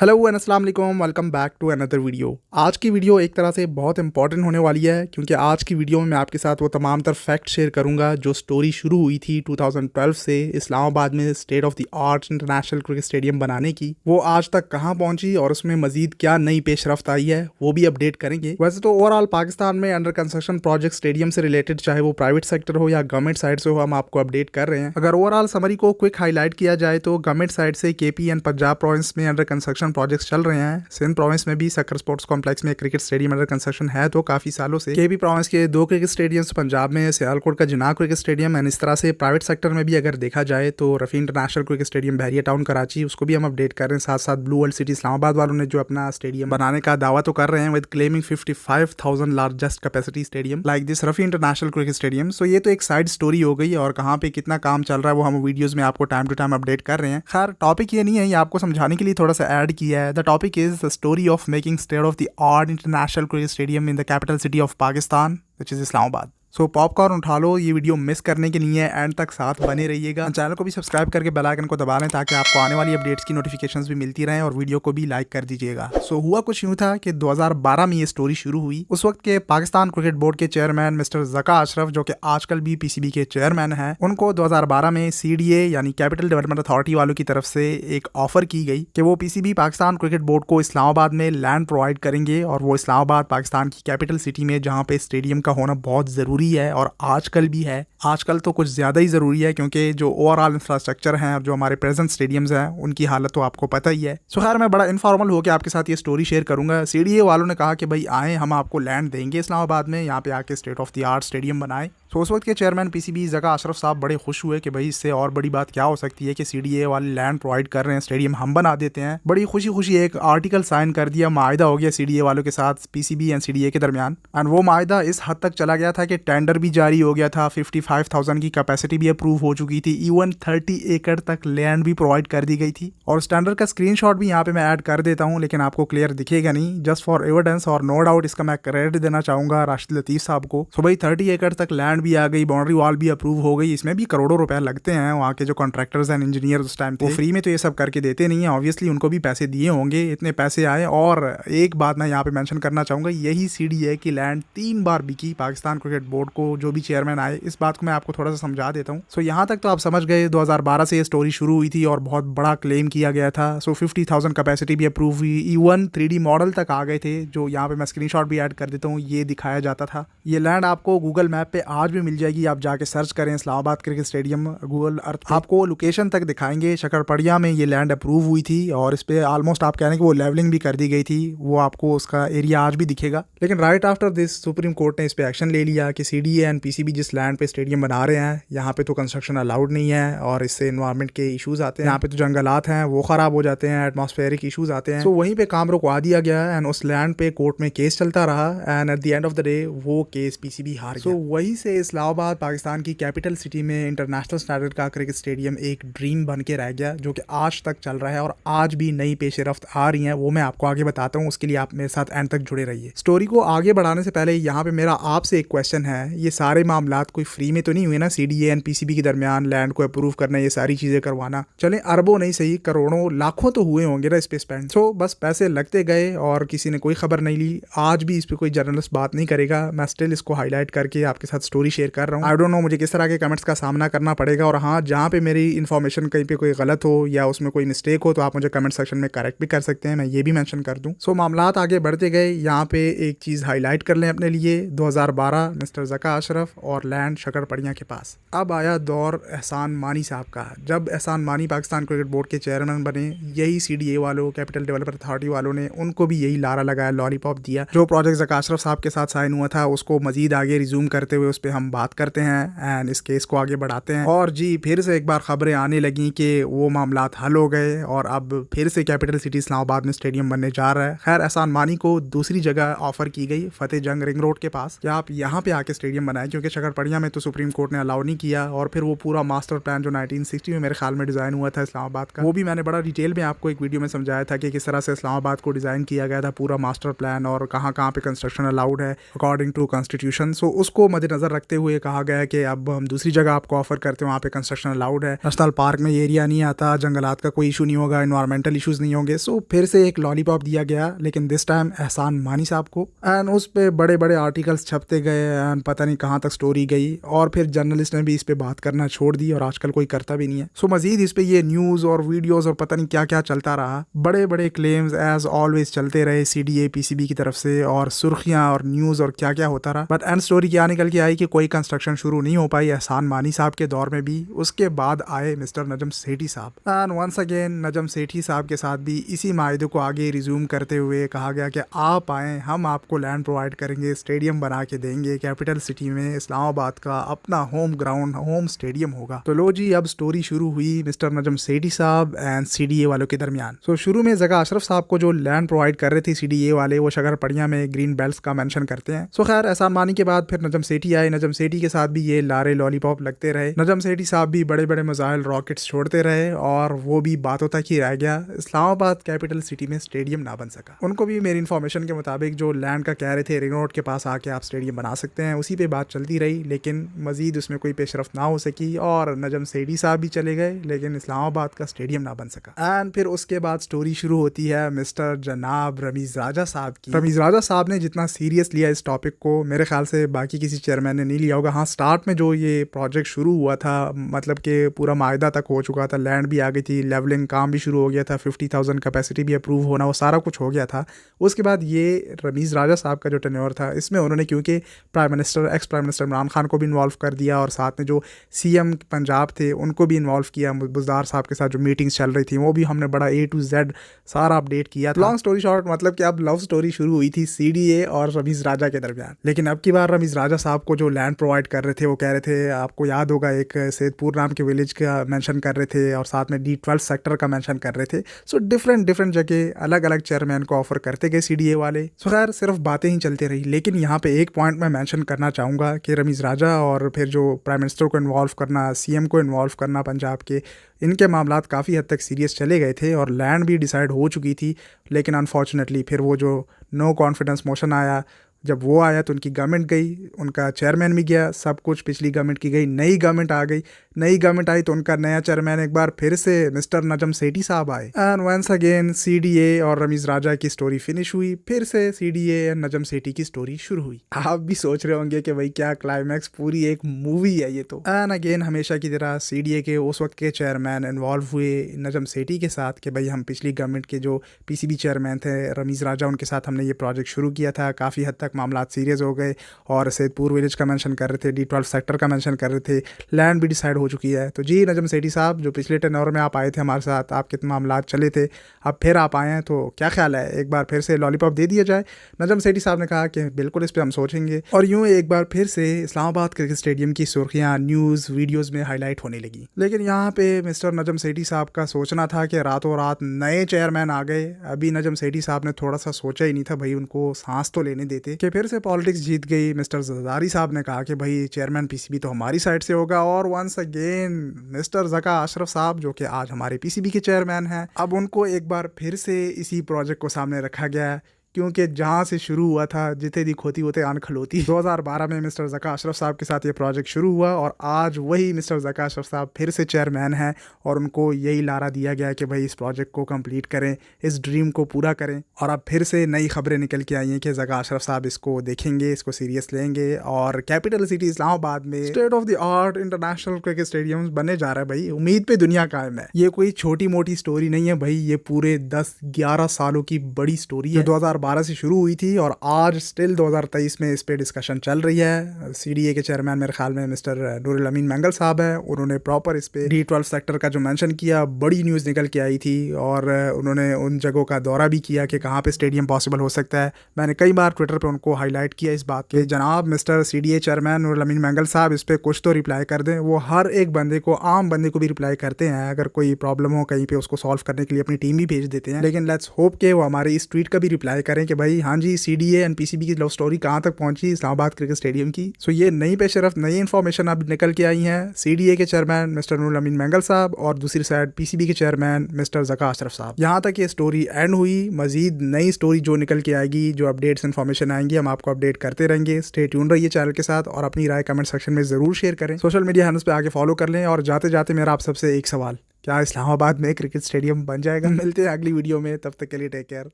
Hello and अस्सलाम वालेकुम, welcome back to another video. आज की वीडियो एक तरह से बहुत इंपॉर्टेंट होने वाली है क्योंकि आज की वीडियो में मैं आपके साथ वो तमाम तर फैक्ट शेयर करूंगा जो स्टोरी शुरू हुई थी 2012 से इस्लामाबाद में state of the art international cricket stadium बनाने की। वो आज तक कहां पहुंची और उसमें मजीद क्या नई पेशरफ्त आई है वो भी अपडेट करेंगे। वैसे तो ओवरऑल पाकिस्तान में अंडर कंस्ट्रक्शन प्रोजेक्ट स्टेडियम से रिलेटेड, चाहे वो प्राइवेट सेक्टर हो या गवर्नमेंट साइड से हो, हम आपको अपडेट कर रहे हैं। अगर ओवरऑल समरी को क्विक हाईलाइट किया जाए तो गवर्नमेंट साइड से केपी एंड पंजाब प्रोविंस में अंडर कंस्ट्रक्शन प्रोजेक्ट्स चल रहे हैं। सिंध प्रोविंस में भी सक्कर स्पोर्ट्स कॉम्प्लेक्स में क्रिकेट स्टेडियम अंडर कंस्ट्रक्शन है तो काफी सालों से। केपी प्रोविंस के 2 क्रिकेट स्टेडियम्स पंजाब में, सियालकोट का जिन्ना क्रिकेट स्टेडियम एंड इस तरह से प्राइवेट सेक्टर में भी अगर देखा जाए तो रफी इंटरनेशनल क्रिकेट स्टेडियम बहरिया टाउन कराची, उसको भी हम अपडेट कर रहे हैं। साथ साथ ब्लू वर्ल्ड सिटी इस्लामाबाद वालों ने जो अपना स्टेडियम बनाने का दावा तो कर रहे हैं with claiming 55,000 largest capacity stadium like this Rafi international cricket stadium. So ये तो एक साइड स्टोरी हो गई और कहाँ पे कितना काम चल रहा है वो हम वीडियोज में आपको टाइम टू टाइम अपडेट कर रहे हैं। खैर टॉपिक ये नहीं है, ये आपको समझाने के लिए थोड़ा सा ऐड किया है। The topic is the story of making state of the art international cricket stadium in the capital city of Pakistan which is Islamabad. So popcorn उठा लो, ये वीडियो मिस करने के लिए एंड तक साथ बने रहिएगा। चैनल को भी सब्सक्राइब करके बेल आइकन को दबा लें ताकि आपको आने वाली अपडेट्स की नोटिफिकेशंस भी मिलती रहें और वीडियो को भी लाइक कर दीजिएगा। सो हुआ कुछ यूँ था कि 2012 में ये स्टोरी शुरू हुई। उस वक्त के पाकिस्तान क्रिकेट बोर्ड के चेयरमैन मिस्टर ज़का अशरफ, जो कि आजकल भी पीसीबी के चेयरमैन हैं, उनको 2012 में सीडीए यानी कैपिटल डेवलपमेंट अथॉरिटी वालों की तरफ से एक ऑफर की गई कि वो पीसीबी पाकिस्तान क्रिकेट बोर्ड को इस्लामाबाद में लैंड प्रोवाइड करेंगे और वो इस्लामाबाद पाकिस्तान की कैपिटल सिटी में, जहाँ पे स्टेडियम का होना बहुत ज़रूरी है और आजकल भी है, आजकल तो कुछ ज़्यादा ही ज़रूरी है क्योंकि जो ओवरऑल इंफ्रास्ट्रक्चर हैं और जो हमारे प्रेजेंट स्टेडियम्स हैं उनकी हालत तो आपको पता ही है। सो खैर मैं बड़ा इनफॉर्मल होकर आपके साथ ये स्टोरी शेयर करूंगा। सीडीए वालों ने कहा कि भाई आए, हम आपको लैंड देंगे इस्लामाबाद में, यहाँ पे आके state of the art stadium बनाए। तो उस वक्त के चेयरमैन पीसीबी ज़का अशरफ साहब बड़े खुश हुए कि भाई इससे और बड़ी बात क्या हो सकती है कि सीडीए वाले लैंड प्रोवाइड कर रहे हैं, स्टेडियम हम बना देते हैं। बड़ी खुशी खुशी एक आर्टिकल साइन कर दिया, माहिदा हो गया सीडीए वालों के साथ पीसीबी एंड सीडीए के दरमियान। एंड वो माहिदा इस हद तक चला गया था कि टेंडर भी जारी हो गया था, 55,000 की कैपेसिटी भी अप्रूव हो चुकी थी, इवन 30 एकड़ तक लैंड भी प्रोवाइड कर दी गई थी। और स्टैंडर्ड का स्क्रीनशॉट भी यहाँ पे मैं ऐड कर देता हूँ, लेकिन आपको क्लियर दिखेगा नहीं, जस्ट फॉर एविडेंस और नो डाउट इसका मैं क्रेडिट देना चाहूंगा राशिद लतीफ़ साहब को। सो भाई 30 एकड़ तक लैंड भी आ गई, बाउंड्री वॉल भी अप्रूव हो गई। इसमें भी करोड़ों रुपए लगते हैं, वहाँ के जो कॉन्ट्रैक्टर्स एंड इंजीनियर उस टाइम थे वो फ्री में तो ये सब करके देते नहीं है, ऑब्वियसली उनको भी पैसे दिए होंगे, इतने पैसे आए। और एक बात मैं यहाँ पे मेंशन करना चाहूंगा, यही सीडीए की लैंड 3 बार बिकी पाकिस्तान क्रिकेट बोर्ड को, जो भी चेयरमैन आए। इस बात को मैं आपको थोड़ा सा समझा देता हूँ। सो यहाँ तक तो आप समझ गए, 2012 से ये स्टोरी शुरू हुई थी और बहुत बड़ा क्लेम किया गया था। सो 50,000 कैपेसिटी भी अप्रूव हुई, इवन 3D मॉडल तक आ गए थे, जो यहाँ पे मैं स्क्रीनशॉट भी ऐड कर देता हूँ, ये दिखाया जाता था। ये लैंड आपको गूगल मैप पे आज भी मिल जाएगी, आप जाके सर्च करें Islamabad cricket stadium Google Earth, आपको लोकेशन तक दिखाएंगे। शकरपड़िया में ये लैंड अप्रूव हुई थी और इस पे ऑलमोस्ट आप कह रहे हैं कि वो लेवलिंग भी कर दी गई थी, वो आपको उसका एरिया आज भी दिखेगा। लेकिन right after this supreme court ने इस पे एक्शन ले लिया कि सीडीए एंड पीसीबी जिस लैंड पे स्टेडियम बना रहे हैं, यहाँ पे तो कंस्ट्रक्शन अलाउड नहीं है और इससे एनवायरनमेंट के इशूज आते हैं, यहाँ पे तो जंगलात हैं वो खराब हो जाते हैं, एटमॉस्फेरिक इशूज आते हैं। सो वहीं पे काम रुकवा दिया गया एंड उस लैंड पे कोर्ट में केस चलता रहा and at the end of the day वो केस पीसीबी हार गया। सो वहीं से इस्लामाबाद पाकिस्तान की कैपिटल सिटी में इंटरनेशनल स्टैंडर्ड का क्रिकेट स्टेडियम एक ड्रीम बन के रह गया, जो कि आज तक चल रहा है और आज भी नई पेशरफ्त आ रही है, वो मैं आपको आगे बताता हूँ। उसके लिए आप मेरे साथ एंड तक जुड़े रहिए। स्टोरी को आगे बढ़ाने से पहले यहाँ पे मेरा आपसे एक क्वेश्चन है, ये सारे मामलात कोई फ्री में तो नहीं हुए ना? सीडीए एंड पीसीबी के दरमियान लैंड को अप्रूव करना, ये सारी चीजें करवाना, चले अरबों नहीं सही करोड़ों लाखों तो हुए होंगे ना इस पे स्पेंड। सो बस पैसे लगते गए और किसी ने कोई खबर नहीं ली। आज भी इस पे कोई जर्नलिस्ट बात नहीं करेगा, मैं स्टिल इसको हाईलाइट करके आपके साथ स्टोरी शेयर कर रहा हूँ। आई डोंट नो मुझे किस तरह के कमेंट्स का सामना करना पड़ेगा, और हाँ जहाँ पे मेरी इन्फॉर्मेशन कहीं पे कोई गलत हो या उसमें कोई मिस्टेक हो तो आप मुझे कमेंट सेक्शन में करेक्ट भी कर सकते हैं, मैं ये भी मेंशन कर दूं। सो मामलात आगे बढ़ते गए, यहाँ पे एक चीज़ हाईलाइट कर लें अपने लिए, 2012 मिस्टर ज़का अशरफ और लैंड शकरपड़िया के पास। अब आया दौर एहसान मानी साहब का। जब एहसान मानी पाकिस्तान क्रिकेट बोर्ड के चेयरमैन बने, यही सीडीए वालों, कैपिटल डेवलपर अथॉरिटी वालों ने उनको भी यही लारा लगाया, लॉलीपॉप दिया। जो प्रोजेक्ट ज़का अशरफ साहब के साथ साइन हुआ था उसको मजीद आगे रिज्यूम करते हुए उस पर हम बात करते हैं एंड इस केस को आगे बढ़ाते हैं। और जी फिर से एक बार खबरें आने लगी कि वो मामलात हल हो गए और अब फिर से कैपिटल सिटी इस्लामाबाद में स्टेडियम बनने जा रहा है। खैर एहसान मानी को दूसरी जगह ऑफर की गई, फतेह जंग रिंग रोड के पास, कि आप यहाँ पे आके स्टेडियम बनाए, क्योंकि शकरपड़िया में तो सुप्रीम कोर्ट ने अलाउ नहीं किया। और फिर वो पूरा मास्टर प्लान जो 1960 में मेरे ख्याल में डिजाइन हुआ था इस्लामाबाद का, वो भी मैंने बड़ा डिटेल में आपको एक वीडियो में समझाया था कि किस तरह से इस्लामाबाद को डिजाइन किया गया था, पूरा मास्टर प्लान और कहाँ कहाँ पे कंस्ट्रक्शन अलाउड है अकॉर्डिंग टू कॉन्स्टिट्यूशन। सो उसको मद्देनजर रखते रखते हुए कहा गया कि अब हम दूसरी जगह आपको ऑफर करते हैं, वहाँ पे कंस्ट्रक्शन अलाउड है, नेशनल पार्क में ये एरिया नहीं आता, जंगलात का कोई इशू नहीं होगा, इन्वायरमेंटल इशूज़ नहीं होंगे। सो फिर से एक लॉलीपॉप दिया गया, लेकिन दिस टाइम एहसान मानी साहब को। एंड उस पर बड़े बड़े आर्टिकल्स छपते गए एंड पता नहीं कहाँ तक स्टोरी गई, और फिर जर्नलिस्ट ने भी इस पर बात करना छोड़ दी और आजकल कोई करता भी नहीं है। सो मजीद इस पर ये न्यूज़ और वीडियोज़ और पता नहीं क्या क्या चलता रहा। बड़े बड़े क्लेम्स एज ऑलवेज चलते रहे CDA PCB की तरफ से, और सुर्खियाँ और न्यूज़ और क्या क्या होता रहा। बट एंड स्टोरी क्या निकल के आई कि कोई कंस्ट्रक्शन शुरू नहीं हो पाई एहसान मानी साहब के दौर में भी। उसके बाद आए मिस्टर नजम सेठी साहब, and once again Najam Sethi साहब के साथ भी इसी मायदे को आगे रिज्यूम करते हुए कहा गया कि आप आएँ, हम आपको लैंड प्रोवाइड करेंगे, स्टेडियम बना के देंगे, कैपिटल सिटी में इस्लामाबाद का अपना होम ग्राउंड, होम स्टेडियम होगा। तो लो जी, अब स्टोरी शुरू हुई मिस्टर नजम सेठी साहब एंड CDA वालों के दरमियान। सो शुरू में जगह अशरफ साहब को जो लैंड प्रोवाइड कर रहे थे CDA वाले, वो शगर पड़िया में ग्रीन बेल्ट्स का मेंशन करते हैं। सो खैर एहसान मानी के बाद फिर नजम सेठी आए। नजम सेठी के साथ भी ये लारे लॉलीपॉप लगते रहे। नजम सेठी साहब भी बड़े बड़े मिसाइल रॉकेट्स छोड़ते रहे, और वो भी बातों तक ही रह गया। इस्लामाबाद कैपिटल सिटी में स्टेडियम ना बन सका। उनको भी मेरी इन्फॉर्मेशन के मुताबिक जो लैंड का कह रहे थे, रिंग रोड के पास आके आप स्टेडियम बना सकते हैं, उसी पे बात चलती रही, लेकिन मजीद उसमें कोई पेशरफ्त ना हो सकी, और नजम सेठी साहब भी चले गए, लेकिन इस्लामाबाद का स्टेडियम ना बन सका। एंड फिर उसके बाद स्टोरी शुरू होती है मिस्टर जनाब रमीज़ राजा साहब की। रमीज़ राजा साहब ने जितना सीरियस लिया इस टॉपिक को, मेरे ख्याल से बाकी किसी चेयरमैन ने नहीं लिया होगा। हाँ, स्टार्ट में जो ये प्रोजेक्ट शुरू हुआ था, मतलब कि पूरा मायदा तक हो चुका था, लैंड भी आ गई थी, लेवलिंग काम भी शुरू हो गया था, 50,000 कैपेसिटी भी अप्रूव होना, वो सारा कुछ हो गया था। उसके बाद ये रमीज़ राजा साहब का जो टेन्योर था, इसमें उन्होंने क्योंकि ex prime minister Imran Khan को भी इन्वॉल्व कर दिया, और साथ में जो CM पंजाब थे उनको भी इन्वॉल्व किया। बुज़दार साहब के साथ जो मीटिंग्स चल रही थी, वो भी हमने बड़ा A to Z सारा अपडेट किया था। लॉन्ग स्टोरी शॉर्ट, मतलब कि अब लव स्टोरी शुरू हुई थी CDA और रमीज़ राजा के दरमियान। लेकिन अब की बार रमीज़ राजा साहब को जो लैंड प्रोवाइड कर रहे थे, वो कह रहे थे, आपको याद होगा, एक सैदपुर नाम के विलेज का मेंशन कर रहे थे, और साथ में D12 सेक्टर का मेंशन कर रहे थे। सो डिफरेंट जगह अलग अलग चेयरमैन को ऑफर करते गए CDA वाले। सो खैर सिर्फ बातें ही चलती रही। लेकिन यहाँ पे एक पॉइंट मैं मेंशन करना चाहूँगा कि रमीज़ राजा और फिर जो प्राइम मिनिस्टर को इन्वॉल्व करना, CM को इन्वॉल्व करना पंजाब के, इनके मामलात काफ़ी हद तक सीरियस चले गए थे, और लैंड भी डिसाइड हो चुकी थी। लेकिन अनफॉर्चुनेटली फिर वो जो नो कॉन्फिडेंस मोशन आया, जब वो आया तो उनकी गवर्नमेंट गई, उनका चेयरमैन भी गया, सब कुछ पिछली गवर्नमेंट की गई, नई गवर्नमेंट आ गई। नई गवर्नमेंट आई तो उनका नया चेयरमैन एक बार फिर से मिस्टर नजम सेठी साहब आए, एंड वंस अगेन CDA और रमीज़ राजा की स्टोरी फिनिश हुई। फिर से CDA एंड नजम सेठी की स्टोरी शुरू हुई। आप भी सोच रहे होंगे कि भाई क्या क्लाइमैक्स, पूरी एक मूवी है ये तो। एंड अगेन हमेशा की तरह CDA के उस वक्त के चेयरमैन इन्वॉल्व हुए नजम सेठी के साथ कि भाई हम पिछली गवर्नमेंट के जो PCB चेयरमैन थे रमीज़ राजा, उनके साथ हमने ये प्रोजेक्ट शुरू किया था। काफ़ी हद तक मामला सीरियस हो गए, और सैदपुर विलेज का मेंशन कर रहे थे, D12 सेक्टर का मेंशन कर रहे थे, लैंड भी डिसाइड हो चुकी है। तो जी नजम सेठी साहब, जो पिछले टेन्योर में आप आए थे हमारे साथ, आपके मामला चले थे, अब फिर आप आए हैं, तो क्या ख्याल है, एक बार फिर से लॉलीपॉप दे दिया जाए? नजम सेठी साहब ने कहा कि बिल्कुल, इस पर हम सोचेंगे। और यूँ एक बार फिर से इस्लामाबाद क्रिकेट स्टेडियम की सुर्खियाँ न्यूज़ वीडियोज़ में हाईलाइट होने लगी। लेकिन यहाँ पे मिस्टर नजम सेठी साहब का सोचना था कि रातों रात नए चेयरमैन आ गए। अभी नजम सेठी साहब ने थोड़ा सा सोचा ही नहीं था, भाई उनको सांस तो लेने देते कि फिर से पॉलिटिक्स जीत गई। मिस्टर जरदारी साहब ने कहा कि भाई चेयरमैन PCB तो हमारी साइड से होगा, और once again mister Zaka Ashraf साहब, जो कि आज हमारे PCB के चेयरमैन हैं, अब उनको एक बार फिर से इसी प्रोजेक्ट को सामने रखा गया, क्योंकि जहाँ से शुरू हुआ था, जिते दी खोती होते आन खलोती। 2012 में मिस्टर ज़का अशरफ साहब के साथ ये प्रोजेक्ट शुरू हुआ, और आज वही मिस्टर ज़का अशरफ साहब फिर से चेयरमैन हैं, और उनको यही लारा दिया गया कि भाई इस प्रोजेक्ट को कंप्लीट करें, इस ड्रीम को पूरा करें। और अब फिर से नई खबरें निकल के आई हैं कि ज़का अशरफ साहब इसको देखेंगे, इसको सीरियस लेंगे, और कैपिटल सिटी इस्लामाबाद में state of the art international cricket stadium बनने जा रहा है। भाई उम्मीद पे दुनिया कायम है। ये कोई छोटी मोटी स्टोरी नहीं है भाई, ये पूरे 10-11 सालों की बड़ी स्टोरी है, 2012 से शुरू हुई थी, और आज स्टिल 2023 में इस पे डिस्कशन चल रही है। CDA के चेयरमैन मेरे ख्याल में मिस्टर नूरुल अमीन मंगल साहब हैं, उन्होंने प्रॉपर इस पे D12 सेक्टर का जो मेंशन किया, बड़ी न्यूज़ निकल के आई थी, और उन्होंने उन जगहों का दौरा भी किया कि कहाँ पे स्टेडियम पॉसिबल हो सकता है। मैंने कई बार ट्विटर पे उनको हाईलाइट किया इस बात के, जनाब मिस्टर CDA चेयरमैन नूरुल अमीन मंगल साहब, इस पे कुछ तो रिप्लाई कर दें। वो हर एक बंदे को, आम बंदे को भी रिप्लाई करते हैं, अगर कोई प्रॉब्लम हो कहीं पे उसको सॉल्व करने के लिए अपनी टीम भी भेज देते हैं। लेकिन लेट्स होप के वो हमारे इस ट्वीट का भी रिप्लाई करें कि भाई हाँ जी CDA एंड PCB की लव स्टोरी कहाँ तक पहुंची इस्लामाबाद क्रिकेट स्टेडियम की। सो ये नई पेशरफ नई इन्फॉर्मेशन अब निकल के आई हैं CDA के चेयरमैन मिस्टर नूरुल अमीन मैंगल साहब और दूसरी साइड PCB के चेयरमैन मिस्टर ज़का अशरफ साहब। यहाँ तक ये स्टोरी एंड हुई, मजीद नई स्टोरी जो निकल के आएगी, जो अपडेट्स इन्फॉर्मेशन आएंगी, हम आपको अपडेट करते रहेंगे। स्टे ट्यून रहिए चैनल के साथ और अपनी राय कमेंट सेक्शन में ज़रूर शेयर करें। सोशल मीडिया हैंडल्स पे आके फॉलो कर लें। और जाते जाते मेरा आप सबसे एक सवाल, क्या इस्लामाबाद में क्रिकेट स्टेडियम बन जाएगा? मिलते हैं अगली वीडियो में, तब तक के लिए टेक केयर,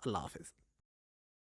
अल्लाह हाफिज़।